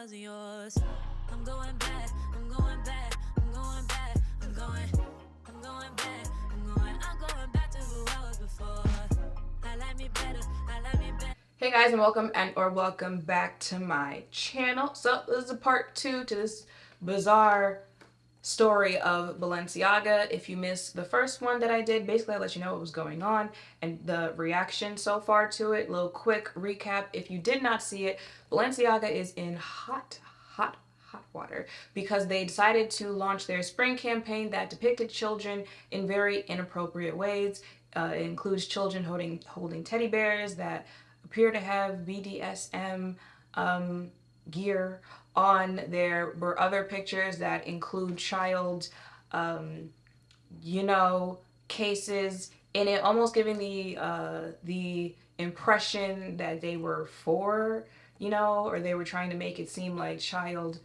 wasn't yours. I'm going back, I'm going back, I'm going back, I'm going back, I'm going back to who I was before. I like me better, I like me better. Hey guys, and welcome back to my channel. So this is a part 2 to this bizarre story of Balenciaga. If you missed the first one that I did, basically I let you know what was going on and the reaction so far to it. Little quick recap. If you did not see it, Balenciaga is in hot water because they decided to launch their spring campaign that depicted children in very inappropriate ways. It includes children holding teddy bears that appear to have BDSM gear on. There were other pictures that include child, cases in it, almost giving the impression that they were or they were trying to make it seem like child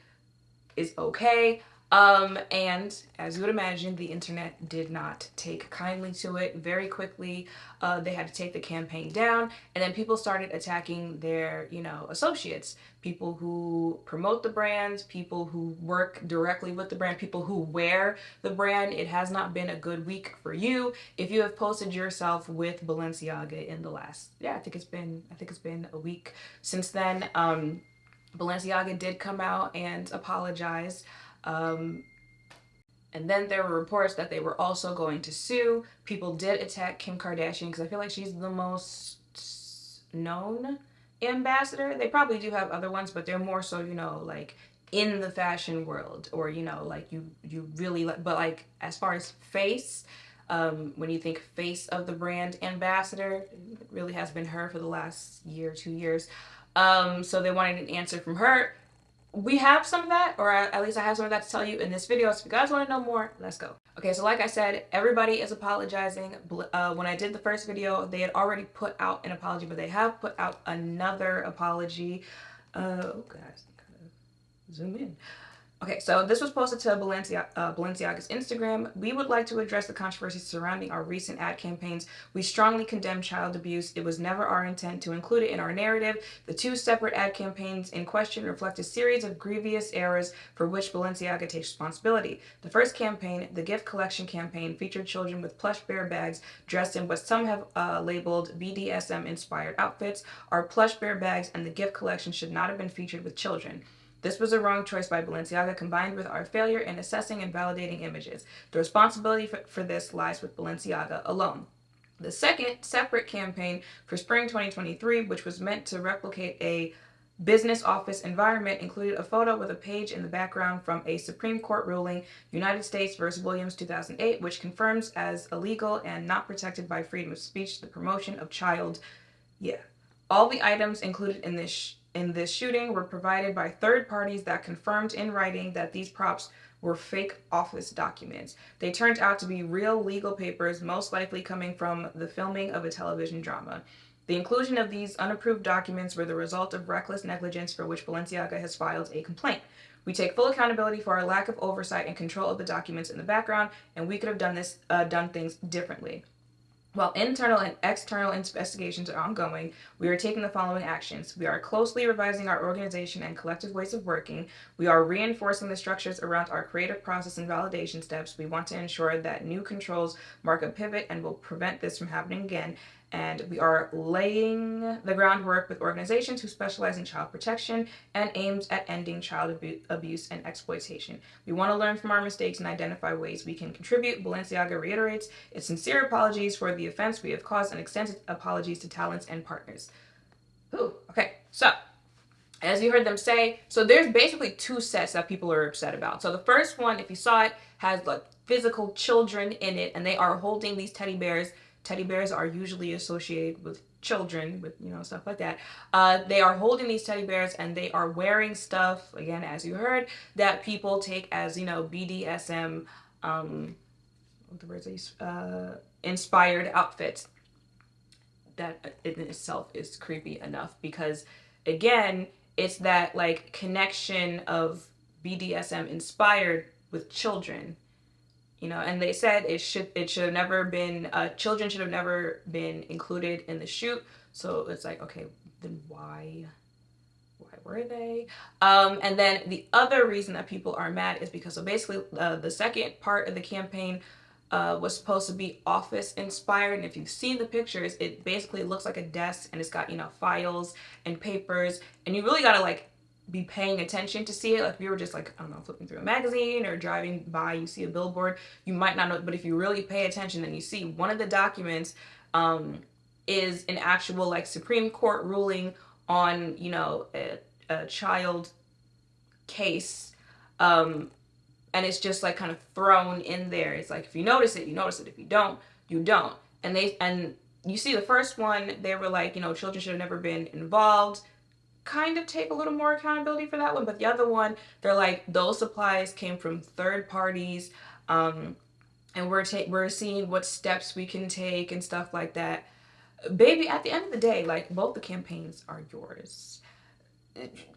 is okay. And as you would imagine, the internet did not take kindly to it. Very quickly, they had to take the campaign down, and then people started attacking their, associates, people who promote the brand, people who work directly with the brand, people who wear the brand. It has not been a good week for you if you have posted yourself with Balenciaga in the last, I think it's been a week since then. Balenciaga did come out and apologize. And then there were reports that they were also going to sue. People did attack Kim Kardashian because I feel like she's the most known ambassador. They probably do have other ones, but they're more so, like in the fashion world, or like you really like. But like as far as face, when you think face of the brand ambassador, it really has been her for the last year, 2 years. So they wanted an answer from her. We have some of that, or at least I have some of that to tell you in this video. So if you guys want to know more, let's go. Okay, so like I said, everybody is apologizing. When I did the first video, they had already put out an apology, but they have put out another apology. Oh guys, zoom in. Okay, so this was posted to Balenciaga's Instagram. We would like to address the controversy surrounding our recent ad campaigns. We strongly condemn child abuse. It was never our intent to include it in our narrative. The two separate ad campaigns in question reflect a series of grievous errors for which Balenciaga takes responsibility. The first campaign, the gift collection campaign, featured children with plush bear bags dressed in what some have labeled BDSM-inspired outfits. Our plush bear bags and the gift collection should not have been featured with children. This was a wrong choice by Balenciaga, combined with our failure in assessing and validating images. The responsibility for this lies with Balenciaga alone. The second separate campaign for spring 2023, which was meant to replicate a business office environment, included a photo with a page in the background from a Supreme Court ruling, United States v. Williams 2008, which confirms as illegal and not protected by freedom of speech the promotion of child. All the items included in this shooting were provided by third parties that confirmed in writing that these props were fake office documents. They turned out to be real legal papers, most likely coming from the filming of a television drama. The inclusion of these unapproved documents were the result of reckless negligence for which Balenciaga has filed a complaint. We take full accountability for our lack of oversight and control of the documents in the background, and we could have done things differently. While internal and external investigations are ongoing, we are taking the following actions. We are closely revising our organization and collective ways of working. We are reinforcing the structures around our creative process and validation steps. We want to ensure that new controls mark a pivot and will prevent this from happening again. And we are laying the groundwork with organizations who specialize in child protection and aims at ending child abuse and exploitation. We want to learn from our mistakes and identify ways we can contribute. Balenciaga reiterates its sincere apologies for the offense we have caused and extended apologies to talents and partners. Okay, so as you heard them say, so there's basically two sets that people are upset about. So the first one, if you saw it, has like physical children in it, and they are holding these teddy bears. Teddy bears are usually associated with children, with stuff like that. They are holding these teddy bears and they are wearing stuff, again, as you heard, that people take as BDSM, inspired outfits. That in itself is creepy enough because, again, it's that like connection of BDSM inspired with children. And they said it should have never been, children should have never been included in the shoot. So it's like, okay, then why were they? And then the other reason that people are mad is because, so basically, the second part of the campaign was supposed to be office inspired, and if you've seen the pictures, it basically looks like a desk, and it's got, you know, files and papers, and you really gotta like be paying attention to see it. Like if you were just like, I don't know, flipping through a magazine or driving by, you see a billboard, you might not know, but if you really pay attention, then you see one of the documents is an actual like Supreme Court ruling on, you know, a child case. And it's just like kind of thrown in there. It's like if you notice it, you notice it. If you don't, you don't. And you see the first one, they were like, you know, children should have never been involved. Kind of take a little more accountability for that one. But the other one, they're like, those supplies came from third parties, and we're seeing what steps we can take and stuff like that. Baby, at the end of the day, like both the campaigns are yours.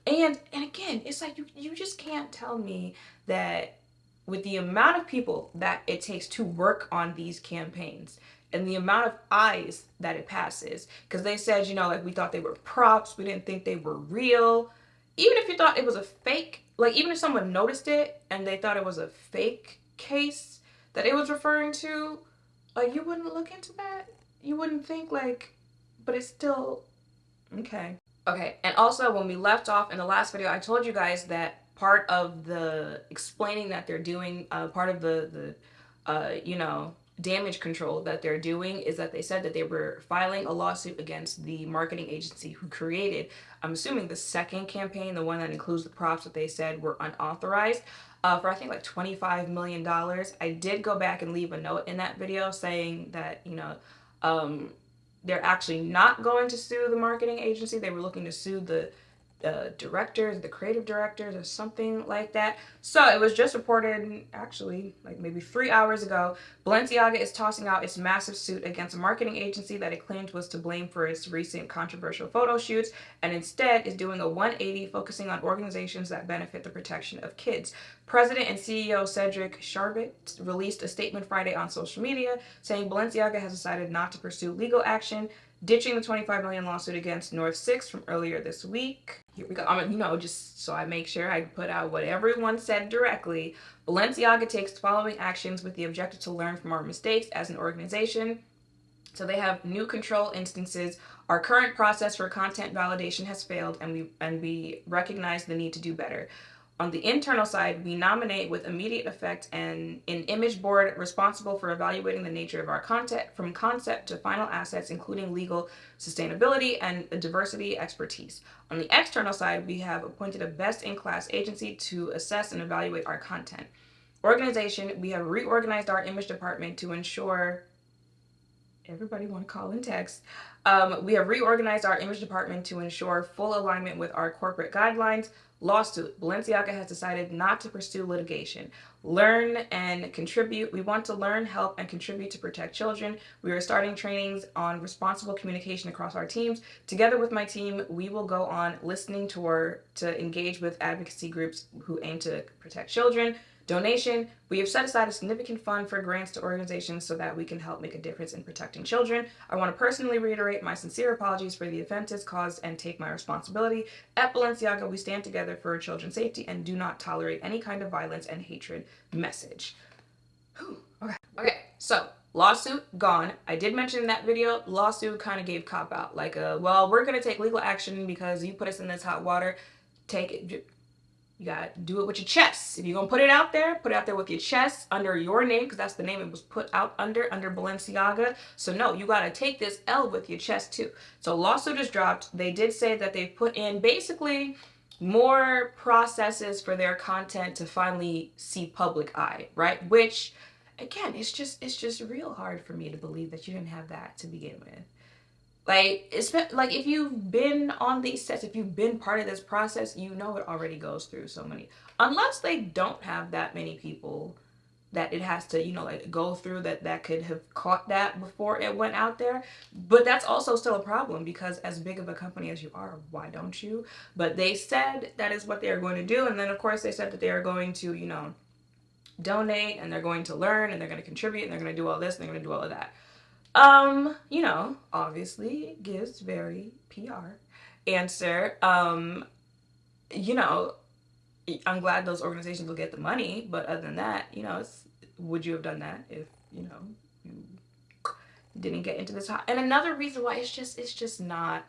And again, it's like you just can't tell me that with the amount of people that it takes to work on these campaigns and the amount of eyes that it passes, because they said, you know, like we thought they were props, we didn't think they were real. Even if you thought it was a fake, like even if someone noticed it and they thought it was a fake case that it was referring to, like you wouldn't look into that. You wouldn't think like, but it's still okay. Okay, and also when we left off in the last video, I told you guys that part of the explaining that they're doing, part of the you know, damage control that they're doing is that they said that they were filing a lawsuit against the marketing agency who created, I'm assuming the second campaign, the one that includes the props that they said were unauthorized, for I think like $25 million. I did go back and leave a note in that video saying that, you know, they're actually not going to sue the marketing agency. They were looking to sue the directors, the creative directors, or something like that. So it was just reported, actually, like maybe 3 hours ago, Balenciaga is tossing out its massive suit against a marketing agency that it claimed was to blame for its recent controversial photo shoots, and instead is doing a 180, focusing on organizations that benefit the protection of kids. President and CEO Cedric Charbit released a statement Friday on social media saying Balenciaga has decided not to pursue legal action, ditching the $25 million lawsuit against North 6 from earlier this week. Here we go. You know, just so I make sure I put out what everyone said directly. Balenciaga takes the following actions with the objective to learn from our mistakes as an organization. So they have new control instances. Our current process for content validation has failed, and we recognize the need to do better. On the internal side, we nominate with immediate effect an image board responsible for evaluating the nature of our content from concept to final assets, including legal, sustainability, and diversity expertise. On the external side, we have appointed a best-in-class agency to assess and evaluate our content. Organization, we have reorganized our image department to ensure everybody want to call and text. We have reorganized our image department to ensure full alignment with our corporate guidelines. Lawsuit. Balenciaga has decided not to pursue litigation. Learn and contribute. We want to learn, help, and contribute to protect children. We are starting trainings on responsible communication across our teams. Together with my team, we will go on listening tour to engage with advocacy groups who aim to protect children. Donation. We have set aside a significant fund for grants to organizations so that we can help make a difference in protecting children. I want to personally reiterate my sincere apologies for the offenses caused and take my responsibility. At Balenciaga, we stand together for children's safety and do not tolerate any kind of violence and hatred. Message. Whew. Okay, so lawsuit gone. I did mention in that video, lawsuit kind of gave cop out. Like, well, we're going to take legal action because you put us in this hot water. Take it. You gotta do it with your chest. If you're gonna put it out there with your chest under your name, because that's the name it was put out under Balenciaga. So no, you gotta take this L with your chest too. So lawsuit is dropped. They did say that they've put in basically more processes for their content to finally see public eye, right? Which, again, it's just real hard for me to believe that you didn't have that to begin with. Like, it's like if you've been on these sets, if you've been part of this process, you know it already goes through so many. Unless they don't have that many people that it has to, you know, like go through that could have caught that before it went out there. But that's also still a problem because as big of a company as you are, why don't you? But they said that is what they are going to do. And then, of course, they said that they are going to, you know, donate and they're going to learn and they're going to contribute and they're going to do all this and they're going to do all of that. You know, obviously gives very PR answer. you know, I'm glad those organizations will get the money, but other than that, you know, would you have done that if, you know, you didn't get into this? And another reason why it's just not,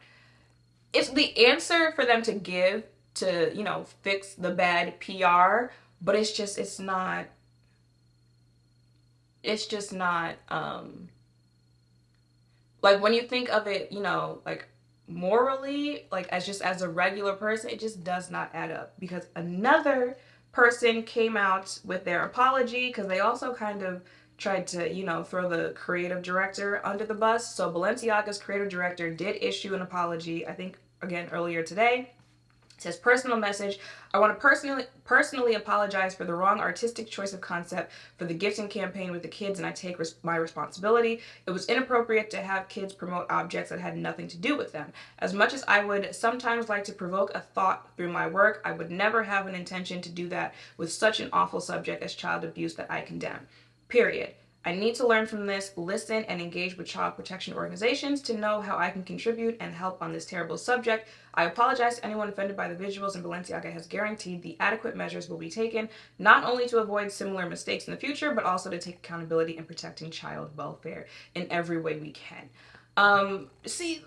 it's the answer for them to give to, you know, fix the bad PR, but it's just not like when you think of it, you know, like morally, like as just as a regular person, it just does not add up, because another person came out with their apology, because they also kind of tried to, you know, throw the creative director under the bus. So Balenciaga's creative director did issue an apology, I think again earlier today. It says, personal message. I want to personally apologize for the wrong artistic choice of concept for the gifting campaign with the kids, and I take my responsibility. It was inappropriate to have kids promote objects that had nothing to do with them. As much as I would sometimes like to provoke a thought through my work, I would never have an intention to do that with such an awful subject as child abuse that I condemn. Period. I need to learn from this, listen, and engage with child protection organizations to know how I can contribute and help on this terrible subject. I apologize to anyone offended by the visuals, and Balenciaga has guaranteed the adequate measures will be taken, not only to avoid similar mistakes in the future, but also to take accountability in protecting child welfare in every way we can. See,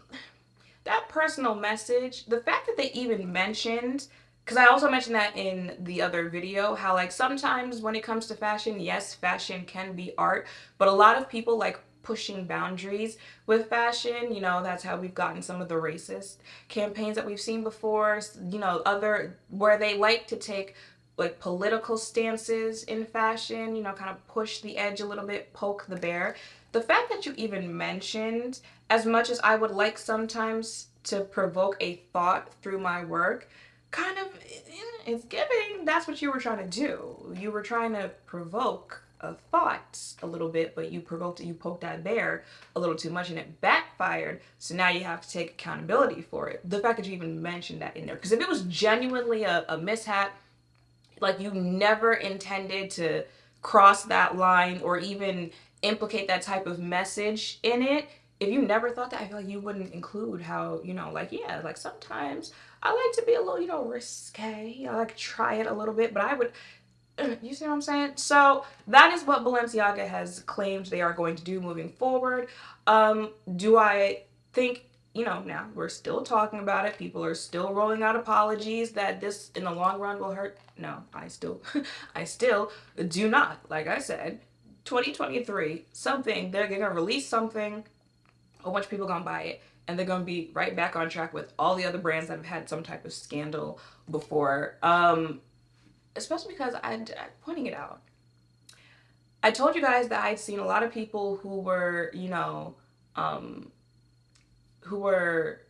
that personal message, the fact that they even mentioned, because I also mentioned that in the other video, how like sometimes when it comes to fashion, yes, fashion can be art, but a lot of people like pushing boundaries with fashion. You know, that's how we've gotten some of the racist campaigns that we've seen before, you know, other where they like to take like political stances in fashion, you know, kind of push the edge a little bit, poke the bear. The fact that you even mentioned, as much as I would like sometimes to provoke a thought through my work, kind of it's giving that's what you were trying to do. You were trying to provoke a thought a little bit, but you poked that bear a little too much and it backfired. So now you have to take accountability for it. The fact that you even mentioned that in there, because if it was genuinely a mishap, like you never intended to cross that line or even implicate that type of message in it, if you never thought that, I feel like you wouldn't include how, you know, like, yeah, like sometimes I like to be a little, you know, risque. I like to try it a little bit, but I would, you see what I'm saying? So that is what Balenciaga has claimed they are going to do moving forward. Do I think, you know, now we're still talking about it. People are still rolling out apologies that this in the long run will hurt. No, I still, I still do not. Like I said, 2023, something, they're gonna release something, a whole bunch of people gonna buy it, and they're gonna be right back on track with all the other brands that have had some type of scandal before. Especially because I'm pointing it out. I told you guys that I'd seen a lot of people who were, you know, who were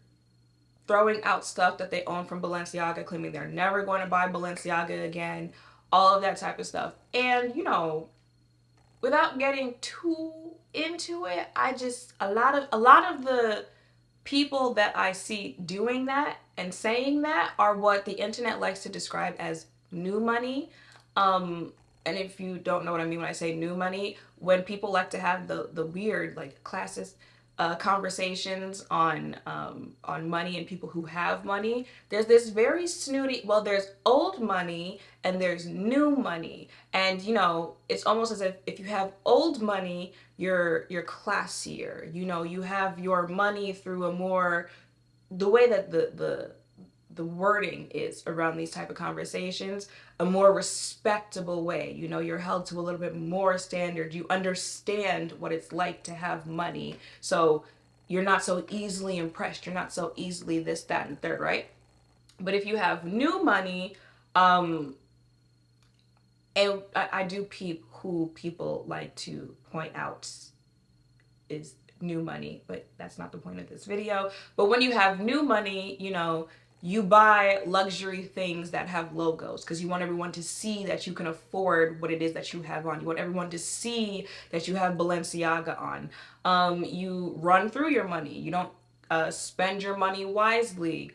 throwing out stuff that they own from Balenciaga, claiming they're never going to buy Balenciaga again, all of that type of stuff. And, you know, without getting too into it, I just a lot of the people that I see doing that and saying that are what the internet likes to describe as new money. And if you don't know what I mean when I say new money, when people like to have the weird like classist conversations on money and people who have money, there's this very snooty, well, there's old money and there's new money, and you know, it's almost as if you have old money, you're classier, you know, you have your money through a more, the way that the wording is around these type of conversations, a more respectable way. You know, you're held to a little bit more standard. You understand what it's like to have money. So you're not so easily impressed. You're not so easily this, that, and third, right? But if you have new money, and I do peep who people like to point out is new money, but that's not the point of this video. But when you have new money, you know, you buy luxury things that have logos because you want everyone to see that you can afford what it is that you have on. You want everyone to see that you have Balenciaga on. You run through your money. You don't spend your money wisely.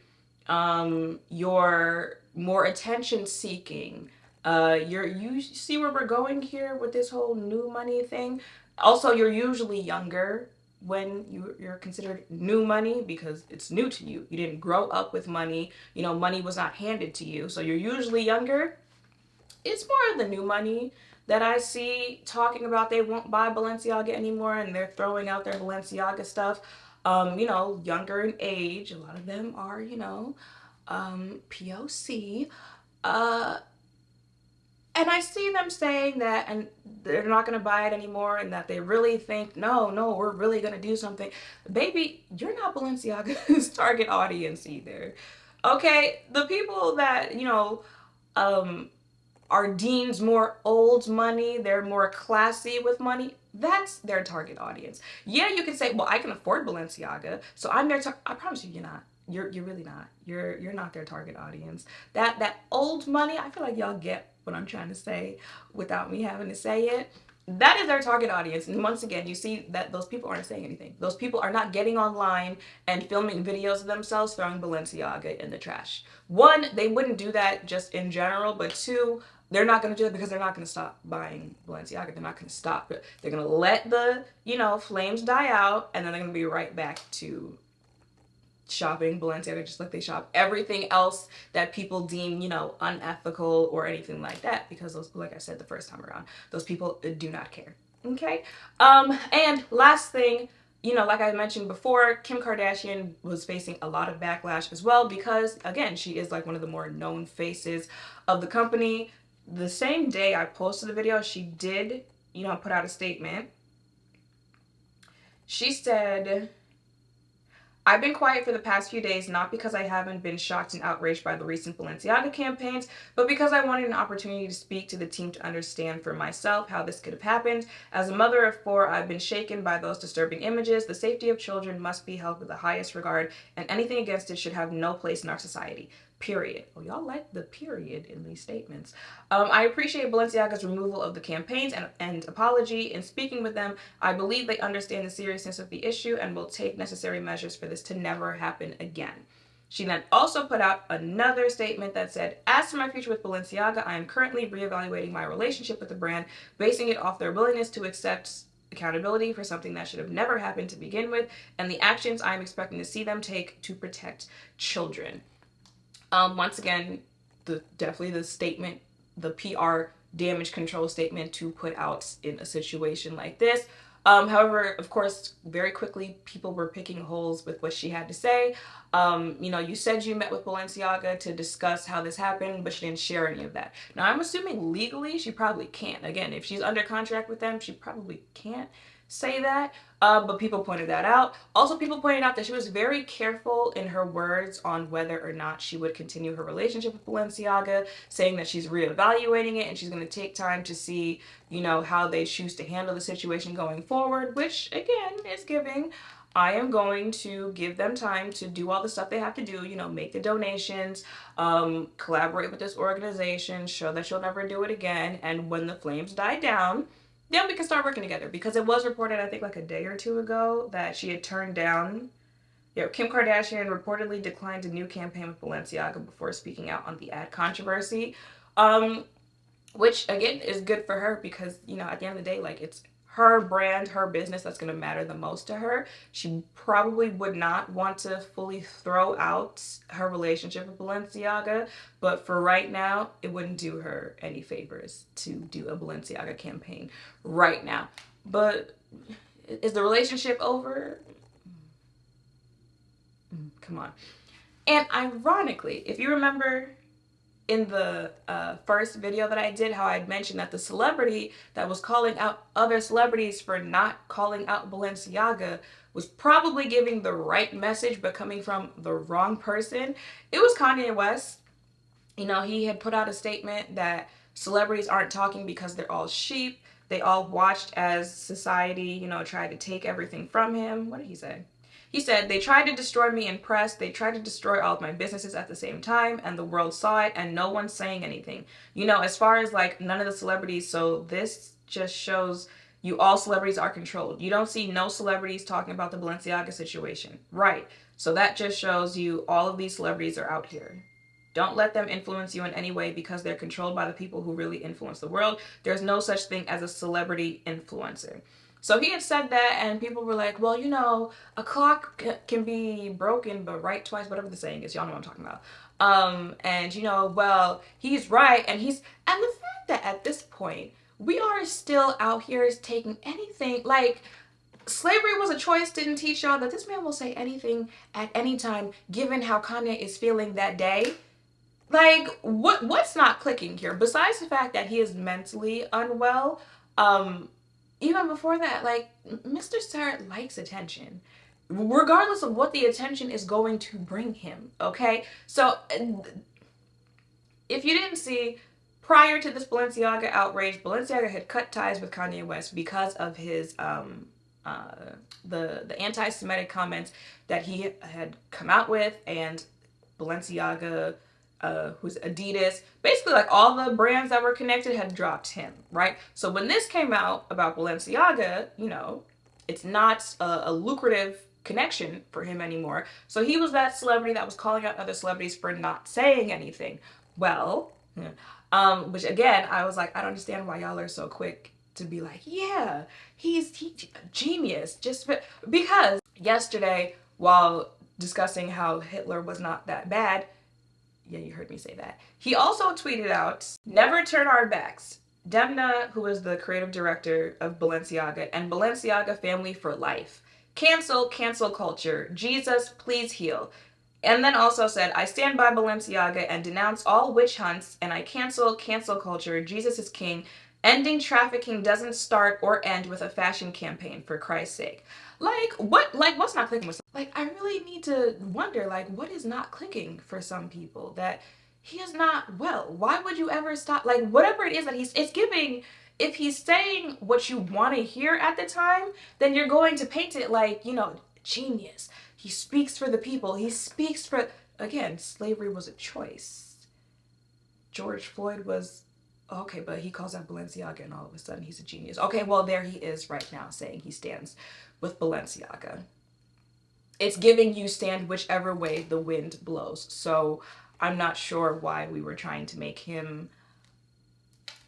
You're more attention seeking. You see where we're going here with this whole new money thing. Also, you're usually younger. when you're considered new money because it's new to you. You didn't grow up with money. You know, money was not handed to you. So you're usually younger. It's more of the new money that I see talking about they won't buy Balenciaga anymore and they're throwing out their Balenciaga stuff. You know, younger in age. A lot of them are, you know, POC. And I see them saying that, and they're not going to buy it anymore, and that they really think, no, we're really going to do something. Baby, you're not Balenciaga's target audience either. Okay, the people that, you know, are deemed more old money, they're more classy with money, that's their target audience. Yeah, you can say, well, I can afford Balenciaga, so I'm their I promise you, you're not. You're really not. You're not their target audience. That old money, I feel like y'all get what I'm trying to say without me having to say it. That is their target audience. And once again, you see that those people aren't saying anything. Those people are not getting online and filming videos of themselves throwing Balenciaga in the trash. One, they wouldn't do that just in general, but two, they're not going to do it because they're not going to stop buying Balenciaga. They're not going to stop. They're going to let the, you know, flames die out, and then they're going to be right back to shopping Balenciaga just like they shop everything else that people deem, you know, unethical or anything like that, because those, like I said the first time around, those people do not care. Okay. And last thing, you know, like I mentioned before, Kim Kardashian was facing a lot of backlash as well because, again, she is like one of the more known faces of the company. The same day I posted the video, she did, you know, put out a statement. She said, I've been quiet for the past few days, not because I haven't been shocked and outraged by the recent Balenciaga campaigns, but because I wanted an opportunity to speak to the team to understand for myself how this could have happened. As a mother of four, I've been shaken by those disturbing images. The safety of children must be held with the highest regard, and anything against it should have no place in our society. Period. Oh, y'all like the period in these statements. I appreciate Balenciaga's removal of the campaigns and apology. In speaking with them, I believe they understand the seriousness of the issue and will take necessary measures for this to never happen again. She then also put out another statement that said, as to my future with Balenciaga, I am currently reevaluating my relationship with the brand, basing it off their willingness to accept accountability for something that should have never happened to begin with, and the actions I am expecting to see them take to protect children. Once again, definitely the statement, the PR damage control statement to put out in a situation like this. However, of course, very quickly, people were picking holes with what she had to say. You know, you said you met with Balenciaga to discuss how this happened, but she didn't share any of that. Now, I'm assuming legally she probably can't. Again, if she's under contract with them, she probably can't say that. But people pointed that out. Also, people pointed out that she was very careful in her words on whether or not she would continue her relationship with Balenciaga, saying that she's reevaluating it and she's going to take time to see, you know, how they choose to handle the situation going forward, which, again, is giving. I am going to give them time to do all the stuff they have to do, you know, make the donations, collaborate with this organization, show that she'll never do it again, and when the flames die down, then we can start working together. Because it was reported, I think like a day or two ago, that she had turned down, Kim Kardashian reportedly declined a new campaign with Balenciaga before speaking out on the ad controversy. Which, again, is good for her because, you know, at the end of the day, like, it's her brand, her business that's going to matter the most to her. She probably would not want to fully throw out her relationship with Balenciaga, but for right now, it wouldn't do her any favors to do a Balenciaga campaign right now. But is the relationship over? Come on. And ironically, if you remember in the first video that I did, how I'd mentioned that the celebrity that was calling out other celebrities for not calling out Balenciaga was probably giving the right message but coming from the wrong person. It was Kanye West. You know, he had put out a statement that celebrities aren't talking because they're all sheep. They all watched as society, you know, tried to take everything from him. What did he say? He said, they tried to destroy me in press. They tried to destroy all of my businesses at the same time, and the world saw it, and no one's saying anything. You know, as far as like none of the celebrities, so this just shows you all celebrities are controlled. You don't see no celebrities talking about the Balenciaga situation. Right. So that just shows you all of these celebrities are out here. Don't let them influence you in any way because they're controlled by the people who really influence the world. There's no such thing as a celebrity influencer. So he had said that, and people were like, well, you know, a clock can be broken but right twice, whatever the saying is. Y'all know what I'm talking about. And you know, well, he's right, and the fact that at this point we are still out here taking anything like slavery was a choice didn't teach y'all that this man will say anything at any time given how Kanye is feeling that day. Like what's not clicking here besides the fact that he is mentally unwell? Even before that, like, Mr. Sir likes attention regardless of what the attention is going to bring him. Okay, so if you didn't see, prior to this Balenciaga outrage, Balenciaga had cut ties with Kanye West because of his the anti-Semitic comments that he had come out with, and Balenciaga, who's Adidas, basically like all the brands that were connected had dropped him, right? So when this came out about Balenciaga, you know, it's not a lucrative connection for him anymore. So he was that celebrity that was calling out other celebrities for not saying anything. Well, which again, I was like, I don't understand why y'all are so quick to be like, yeah, he's a genius. Just because yesterday, while discussing how Hitler was not that bad, yeah, you heard me say that, he also tweeted out, never turn our backs. Demna, who is the creative director of Balenciaga, and Balenciaga family for life. Cancel culture. Jesus, please heal. And then also said, I stand by Balenciaga and denounce all witch hunts, and I cancel culture. Jesus is king. Ending trafficking doesn't start or end with a fashion campaign, for Christ's sake. What's not clicking with, like, I really need to wonder, like, what is not clicking for some people that he is not well? Why would you ever stop? Like, whatever it is that it's giving, if he's saying what you want to hear at the time, then you're going to paint it like, you know, genius. He speaks for the people. He speaks for, again, slavery was a choice. George Floyd was, okay, but he calls out Balenciaga and all of a sudden he's a genius. Okay, well, there he is right now saying he stands with Balenciaga. It's giving you stand whichever way the wind blows. So I'm not sure why we were trying to make him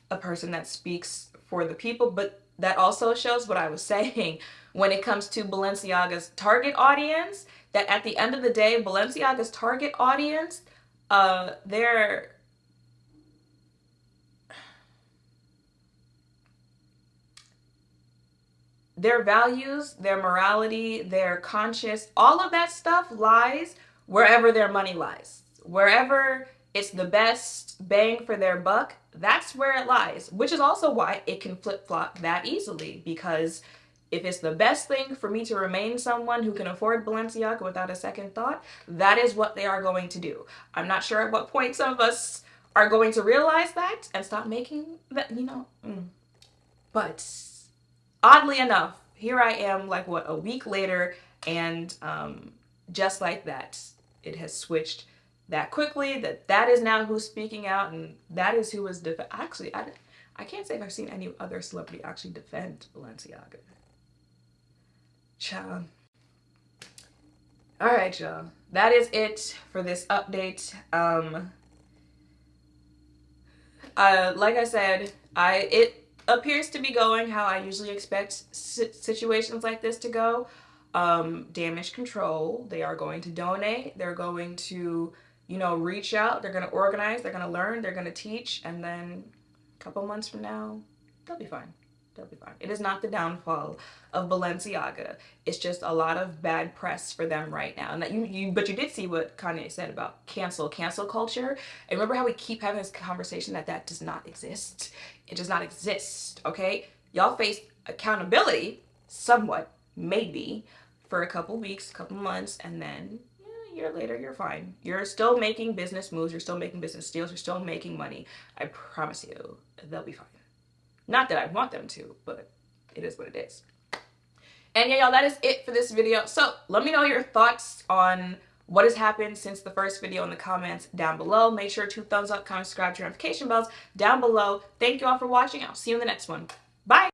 a person that speaks for the people, but that also shows what I was saying when it comes to Balenciaga's target audience, that at the end of the day, Balenciaga's target audience, their values, their morality, their conscience, all of that stuff lies wherever their money lies. Wherever it's the best bang for their buck, that's where it lies, which is also why it can flip-flop that easily, because if it's the best thing for me to remain someone who can afford Balenciaga without a second thought, that is what they are going to do. I'm not sure at what point some of us are going to realize that and stop making that, you know. But oddly enough, here I am, like, what, a week later, and just like that, it has switched that quickly, that is now who's speaking out, and that is who is actually, I can't say if I've seen any other celebrity actually defend Balenciaga. Ciao. All right, y'all. That is it for this update. Like I said, it appears to be going how I usually expect situations like this to go. Damage control. They are going to donate. They're going to, you know, reach out. They're going to organize. They're going to learn. They're going to teach. And then a couple months from now, they'll be fine. They'll be fine. It is not the downfall of Balenciaga. It's just a lot of bad press for them right now. And that but you did see what Kanye said about cancel culture. And remember how we keep having this conversation that does not exist? It does not exist, okay? Y'all face accountability, somewhat, maybe, for a couple weeks, a couple months, and then a year later, you're fine. You're still making business moves. You're still making business deals. You're still making money. I promise you, they'll be fine. Not that I want them to, but it is what it is. And yeah, y'all, that is it for this video. So let me know your thoughts on what has happened since the first video in the comments down below. Make sure to thumbs up, comment, subscribe to notification bells down below. Thank you all for watching. I'll see you in the next one. Bye.